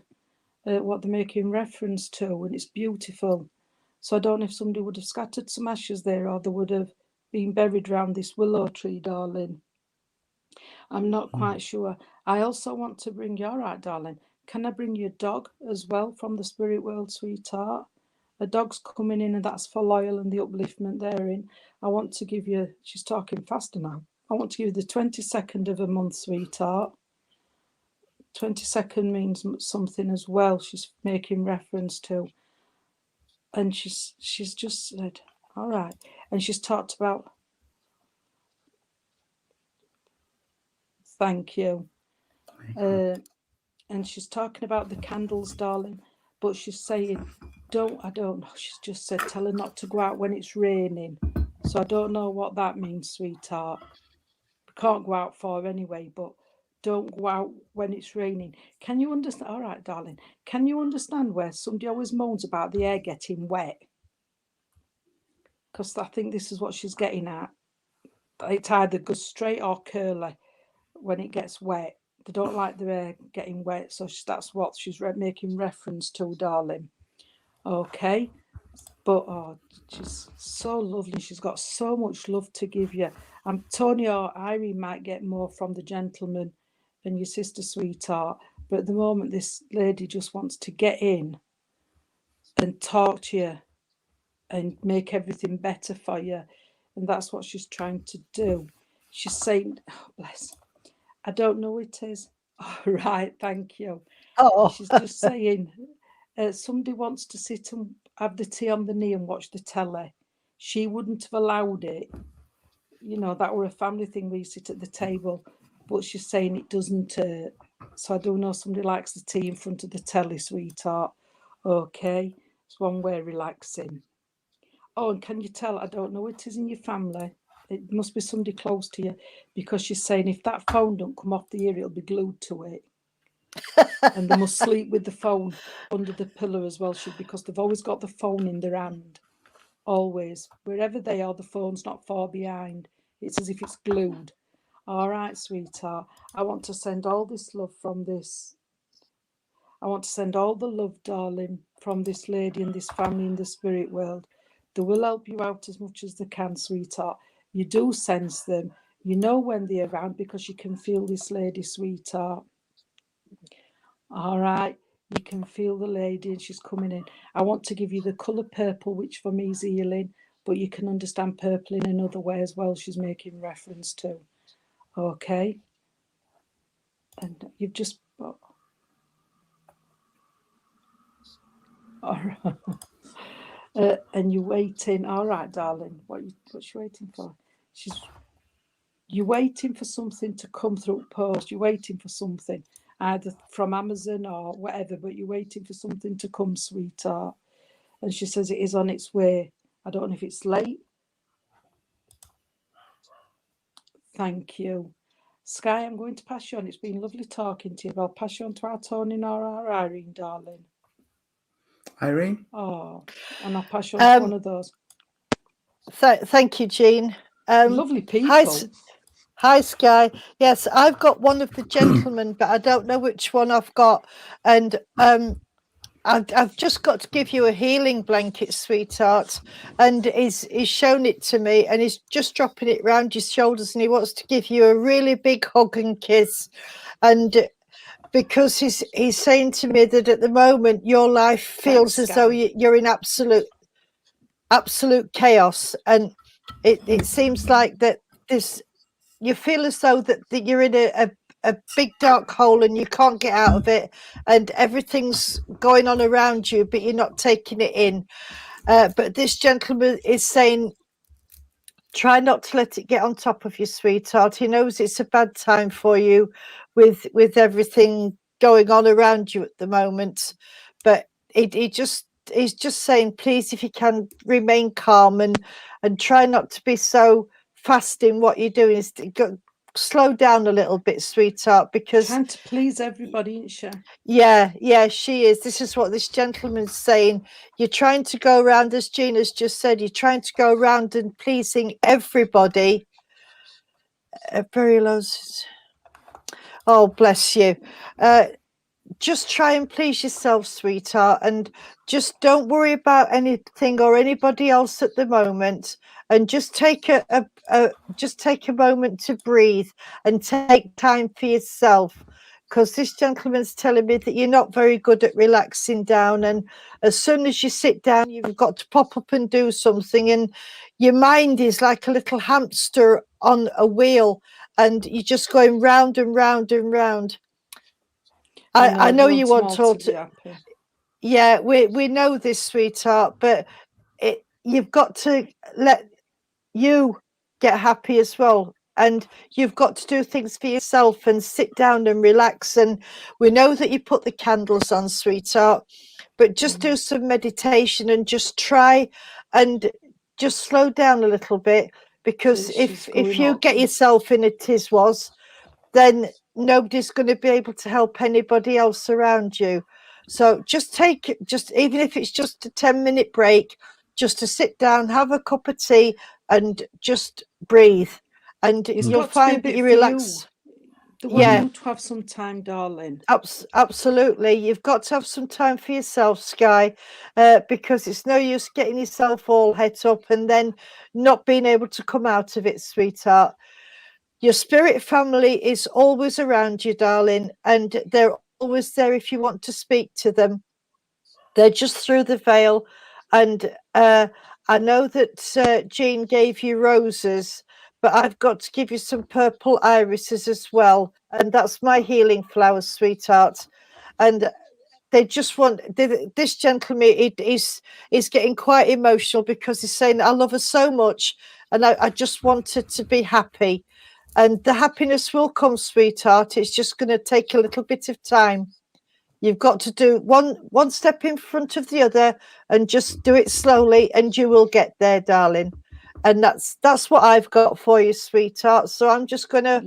what they're making reference to, and it's beautiful. So I don't know if somebody would have scattered some ashes there or they would have been buried around this willow tree, darling. I'm not quite sure. I also want to bring you, all right, darling, can I bring you a dog as well from the spirit world, sweetheart? A dog's coming in, and that's for loyal and the upliftment therein. I want to give you, she's talking faster now. I want to give you the 22nd of a month, sweetheart. 22nd means something as well, she's making reference to. And she's just said, all right. And she's talked about, thank you. And she's talking about the candles, darling. But she's saying, I don't know. She's just said, tell her not to go out when it's raining. So I don't know what that means, sweetheart. Can't go out for anyway, but don't go out when it's raining. Can you understand? All right, darling. Can you understand where somebody always moans about the air getting wet? Because I think this is what she's getting at. It either goes straight or curly when it gets wet. They don't like the air getting wet, so that's what she's making reference to, darling. Okay. But she's so lovely. She's got so much love to give you. Tony or Irene might get more from the gentleman and your sister, sweetheart. But at the moment, this lady just wants to get in and talk to you and make everything better for you. And that's what she's trying to do. She's saying, oh, bless, I don't know who it is. All right, thank you. Oh, She's just saying, somebody wants to sit and have the tea on the knee and watch the telly. She wouldn't have allowed it. You know, that were a family thing where you sit at the table. But she's saying it doesn't. So I do know somebody likes the tea in front of the telly, sweetheart. Okay, it's one way of relaxing. Oh, and can you tell? I don't know it is in your family. It must be somebody close to you, because she's saying if that phone don't come off the ear, it'll be glued to it. And they must sleep with the phone under the pillow as well, because they've always got the phone in their hand. Always. Wherever they are, the phone's not far behind. It's as if it's glued. All right, sweetheart. I want to send all this love from this. I want to send all the love, darling, from this lady and this family in the spirit world. They will help you out as much as they can, sweetheart. You do sense them. You know when they're around because you can feel this lady, sweetheart. All right. You can feel the lady and she's coming in. I want to give you the colour purple, which for me is healing, but you can understand purple in another way as well, she's making reference to. Okay. And you've just... All right. And you're waiting. All right, darling. What's you waiting for? You're waiting for something to come through post. You're waiting for something, either from Amazon or whatever, but you're waiting for something to come, sweetheart. And she says it is on its way. I don't know if it's late. Thank you. Sky, I'm going to pass you on. It's been lovely talking to you. But I'll pass you on to our Tony or our Irene, darling. Irene? Oh, and I'll pass you on to one of those. Thank you, Jean. Lovely people. Hi, Sky. Yes, I've got one of the gentlemen, but I don't know which one I've got. And I've just got to give you a healing blanket, sweetheart. And he's shown it to me, and he's just dropping it round your shoulders, and he wants to give you a really big hug and kiss. And because he's saying to me that at the moment your life feels as though you're in absolute chaos, and it seems like that you feel as though that you're in a big dark hole and you can't get out of it, and everything's going on around you, but you're not taking it in. But this gentleman is saying, try not to let it get on top of you, sweetheart. He knows it's a bad time for you with everything going on around you at the moment, but he's just saying, please, if you can, remain calm and try not to be so fast in what you're doing. Slow down a little bit, sweetheart, because trying to please everybody, isn't she? Yeah, she is. This is what this gentleman's saying. You're trying to go around, as Gina's just said, you're trying to go around and pleasing everybody. Very low. Oh, bless you. Just try and please yourself, sweetheart, and just don't worry about anything or anybody else at the moment, and just take a moment to breathe and take time for yourself, because this gentleman's telling me that you're not very good at relaxing down, and as soon as you sit down you've got to pop up and do something, and your mind is like a little hamster on a wheel, and you're just going round and round and round. I know you want all to yeah, we know this, sweetheart, but you've got to let you get happy as well, and you've got to do things for yourself and sit down and relax. And we know that you put the candles on, sweetheart, but just do some meditation and just try and just slow down a little bit, because if you get yourself in a tiswas, then nobody's going to be able to help anybody else around you. So just even if it's just a 10-minute break, just to sit down, have a cup of tea and just breathe, and you'll find that you relax. You to have some time, darling. Absolutely. You've got to have some time for yourself, Sky, because it's no use getting yourself all het up and then not being able to come out of it, sweetheart. Your spirit family is always around you, darling, and they're always there if you want to speak to them. They're just through the veil. And I know that Jean gave you roses, but I've got to give you some purple irises as well. And that's my healing flowers, sweetheart. And they just want this gentleman is getting quite emotional, because he's saying, I love her so much and I just want her to be happy. And the happiness will come, sweetheart. It's just going to take a little bit of time. You've got to do one step in front of the other and just do it slowly, and you will get there, darling. And that's what I've got for you, sweetheart. So I'm just going to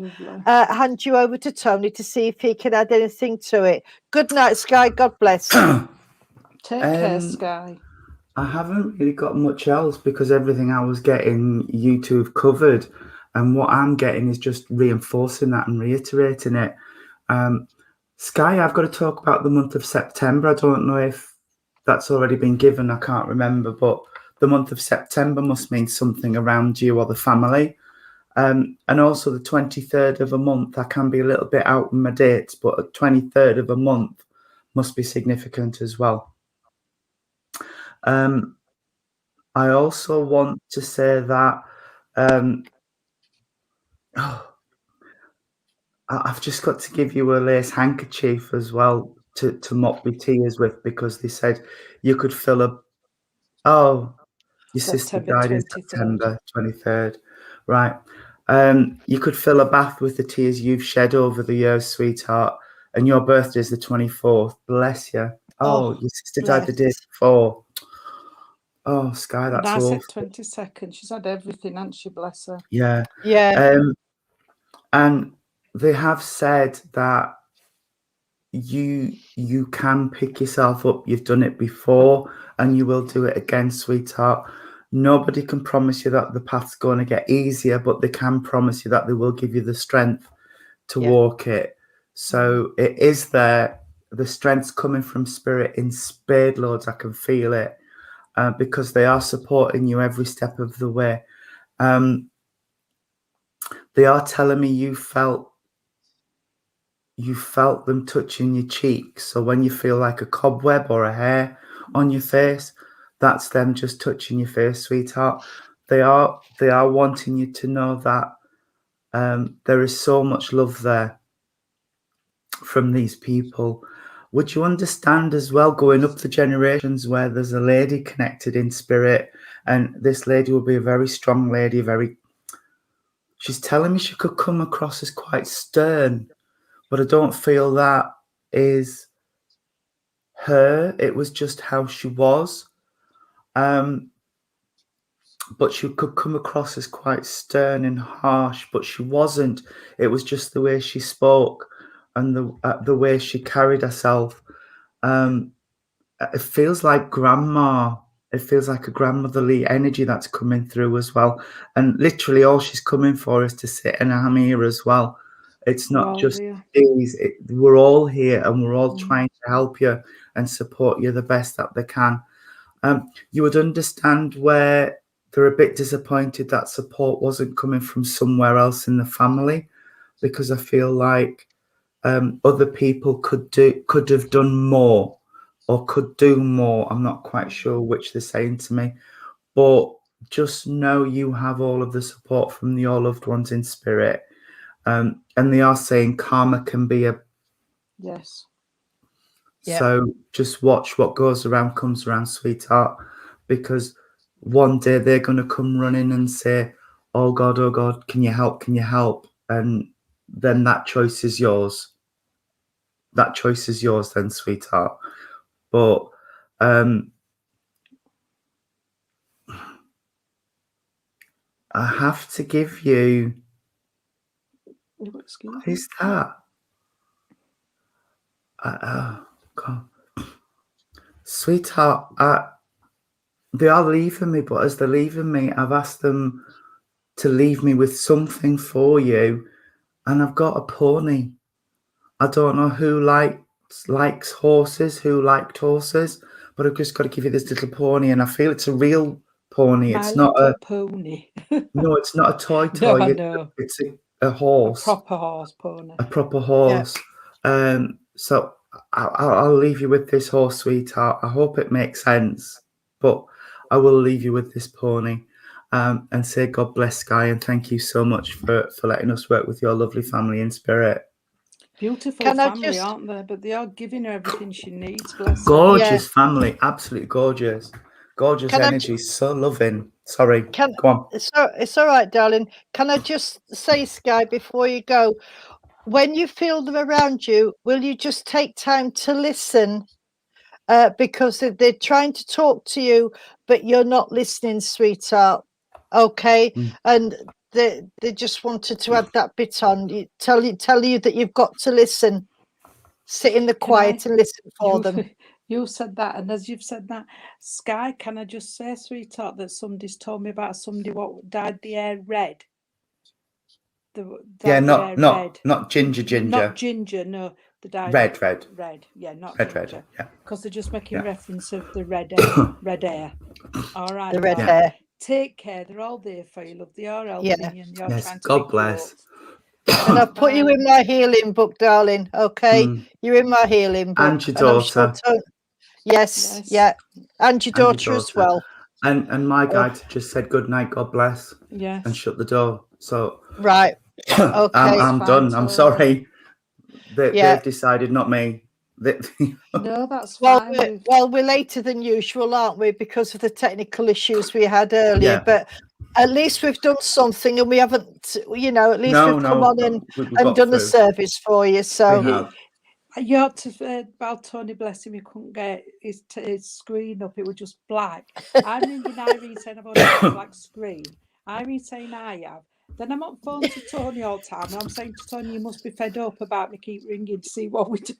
hand you over to Tony to see if he can add anything to it. Good night, Sky. God bless. Take care, Sky. I haven't really got much else, because everything I was getting, you two have covered. And what I'm getting is just reinforcing that and reiterating it. Sky, I've got to talk about the month of September. I don't know if that's already been given. I can't remember. But the month of September must mean something around you or the family. And also the 23rd of a month. I can be a little bit out on my dates, but the 23rd of a month must be significant as well. I also want to say that I've just got to give you a lace handkerchief as well to mop your tears with, because they said you could fill Oh, your sister September died in 23rd. September 23rd. Right. You could fill a bath with the tears you've shed over the years, sweetheart. And your birthday is the 24th. Bless you. Oh, Oh, your sister died the day bless. before. Oh, Sky, And that's I awful. said 22nd. She's had everything, hasn't she? Bless her. Yeah. Yeah. And they have said that you can pick yourself up. You've done it before and you will do it again, sweetheart. Nobody can promise you that the path's going to get easier, but they can promise you that they will give you the strength to Yeah. walk it. So it is there. The strength's coming from spirit in spade loads. I can feel it because they are supporting you every step of the way. They are telling me you felt them touching your cheeks. So when you feel like a cobweb or a hair on your face, that's them just touching your face, sweetheart. They are wanting you to know that there is so much love there from these people. Would you understand as well, going up the generations, where there's a lady connected in spirit, and this lady will be a very strong lady, she's telling me she could come across as quite stern, but I don't feel that is her. It was just how she was. But she could come across as quite stern and harsh, but she wasn't. It was just the way she spoke and the way she carried herself. It feels like grandma. It feels like a grandmotherly energy that's coming through as well. And literally all she's coming for is to sit in our here as well. It's We're not all just here. these. We're all here and we're all trying to help you and support you the best that they can. You would understand where they're a bit disappointed that support wasn't coming from somewhere else in the family, because I feel like other people could have done more or could do more. I'm not quite sure which they're saying to me, but just know you have all of the support from your loved ones in spirit. And they are saying karma can be a Yes. Yeah. So just watch what goes around comes around, sweetheart, because one day they're going to come running and say, oh God, can you help? Can you help? And then that choice is yours. That choice is yours then, sweetheart. But I have to give you, Excuse what me. is that? God. Sweetheart, they are leaving me, but as they're leaving me, I've asked them to leave me with something for you, and I've got a pony. I don't know who likes horses, who liked horses, but I've just got to give you this little pony, and I feel it's a real pony. My It's not Little Pony. no, it's not a toy. No, I know. It's a horse, A proper horse pony. a proper horse. So I'll leave you with this horse, sweetheart. I hope it makes sense, but I will leave you with this pony. And say God bless, Sky, and thank you so much for letting us work with your lovely family in spirit. Beautiful Can I family, just- aren't they? But they are giving her everything she needs. Bless her. Gorgeous family, absolutely gorgeous. Gorgeous Can I energy, so loving. Sorry, Can go on. it's all right, darling. Can I just say, Sky, before you go, when you feel them around you, will you just take time to listen? Because they're trying to talk to you, but you're not listening, sweetheart. Okay, and they just wanted to add that bit on. Tell you that you've got to listen. Sit in the quiet and listen for them. You said that, and as you've said that, Sky, can I just say, sweetheart, that somebody's told me about somebody what dyed the hair red. Not ginger. Not ginger, no. The dyed Red. Yeah, not Red, ginger. yeah. Because they're just making reference of the red hair. All right. The red darling. hair. Take care. They're all there for you, love. They are helping you. And you're Yes, trying to God lift you bless. up. And I've put you in my healing book, darling. Okay, you're in my healing book. And your daughter. Yes, yeah, and your daughter as well. And my guide just said good night, God bless, Yes. and shut the door. So Right. Okay. I'm done. I'm sorry. They've decided, not me. No, that's Well, fine. we're later than usual, aren't we? Because of the technical issues we had earlier. Yeah. But at least we've done something, and we haven't, at least No, we've come no, on we've and got done a through. service for you. So We have. You had to, Tony, bless him, he couldn't get his screen up. It was just black. I'm ringing Irene saying I've only got a black screen. Irene saying I have. Then I'm on phone to Tony all the time, and I'm saying to Tony, you must be fed up about me keep ringing to see what we're doing.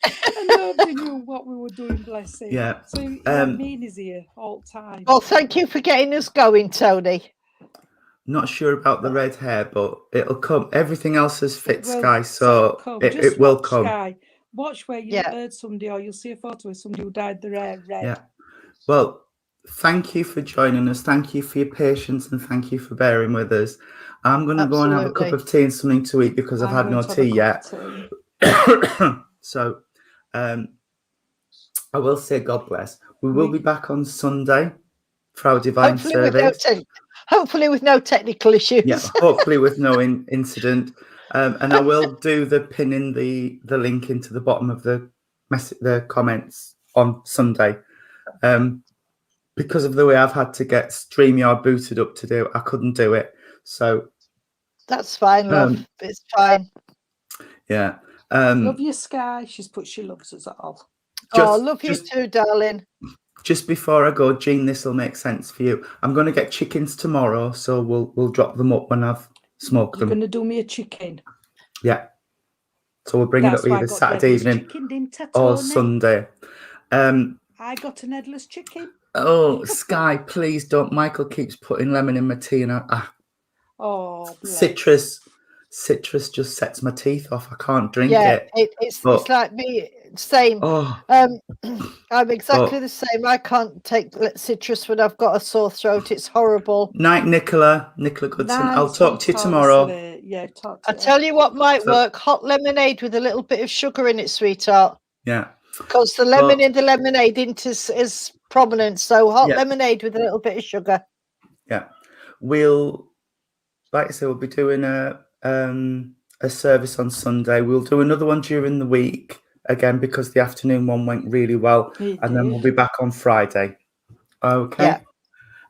And nobody knew what we were doing, bless him. Yeah. So he had me in his ear all the time. well, thank you for getting us going, Tony. Not sure about the red hair, but it'll come. Everything else has fit, Well, Sky, so come. it Just will watch, come. Sky. Watch where you Yeah. heard somebody, or you'll see a photo of somebody who dyed their hair red. Yeah. Well, thank you for joining us. Thank you for your patience, and thank you for bearing with us. I'm going to go and have a cup Absolutely. of tea and something to eat because I've I'm had going no to have a tea cup yet. of tea. So, I will say God bless. We will be back on Sunday for our divine service. Hopefully with no technical issues. Yeah, hopefully with no incident. And I will do the pinning the link into the bottom of the comments on Sunday. Because of the way I've had to get StreamYard booted up to do, I couldn't do it. So that's fine, love. It's fine. Yeah. Love you, Sky. She's put she loves us all. Love you too, darling. Just before I go, Jean, this will make sense for you. I'm going to get chickens tomorrow, so we'll drop them up when I've smoked them. You're going to do me a chicken? Yeah. So we'll bring it up either Saturday evening or Sunday. I got an headless chicken. Oh, Sky, please don't. Michael keeps putting lemon in my tea, and citrus just sets my teeth off. I can't drink it. It's like me. Same. I'm exactly the same. I can't take citrus when I've got a sore throat. It's horrible. Night, Nicola Goodson. I'll talk to you tomorrow. Yeah, I tell you what might work: hot lemonade with a little bit of sugar in it, sweetheart. Yeah. Because the lemon in the lemonade is prominent. So hot lemonade with a little bit of sugar. Yeah. We'll, like I say, we'll be doing a service on Sunday. We'll do another one during the week again because the afternoon one went really well, and then we'll be back on Friday. Okay. Yeah.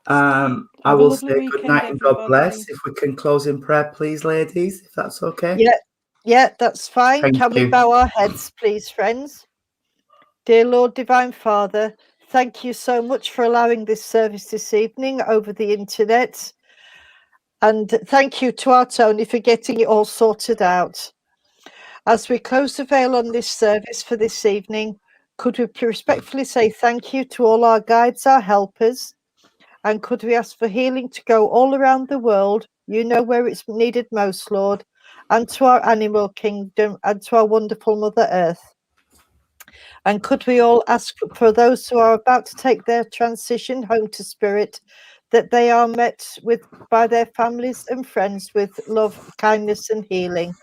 I will say good night and God bless. If we can close in prayer, please, ladies, if that's okay. Yeah, that's fine. Can we bow our heads, please, friends? Dear Lord, Divine Father, thank you so much for allowing this service this evening over the internet. And thank you to our Tony for getting it all sorted out. As we close the veil on this service for this evening, could we respectfully say thank you to all our guides, our helpers, and could we ask for healing to go all around the world, you know where it's needed most, Lord, and to our animal kingdom and to our wonderful Mother Earth. And could we all ask for those who are about to take their transition home to spirit, that they are met with by their families and friends with love, kindness and healing.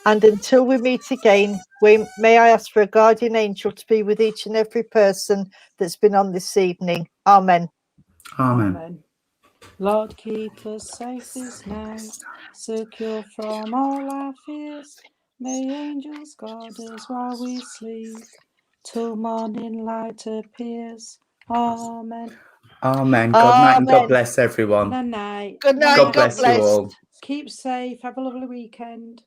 And until we meet again, may I ask for a guardian angel to be with each and every person that's been on this evening. Amen. Amen. Lord, keep us safe this night, secure from all our fears. May angels guard us while we sleep, till morning light appears. Amen. Amen. Good night and God bless everyone. Good night. Good night. God bless you all. Keep safe. Have a lovely weekend.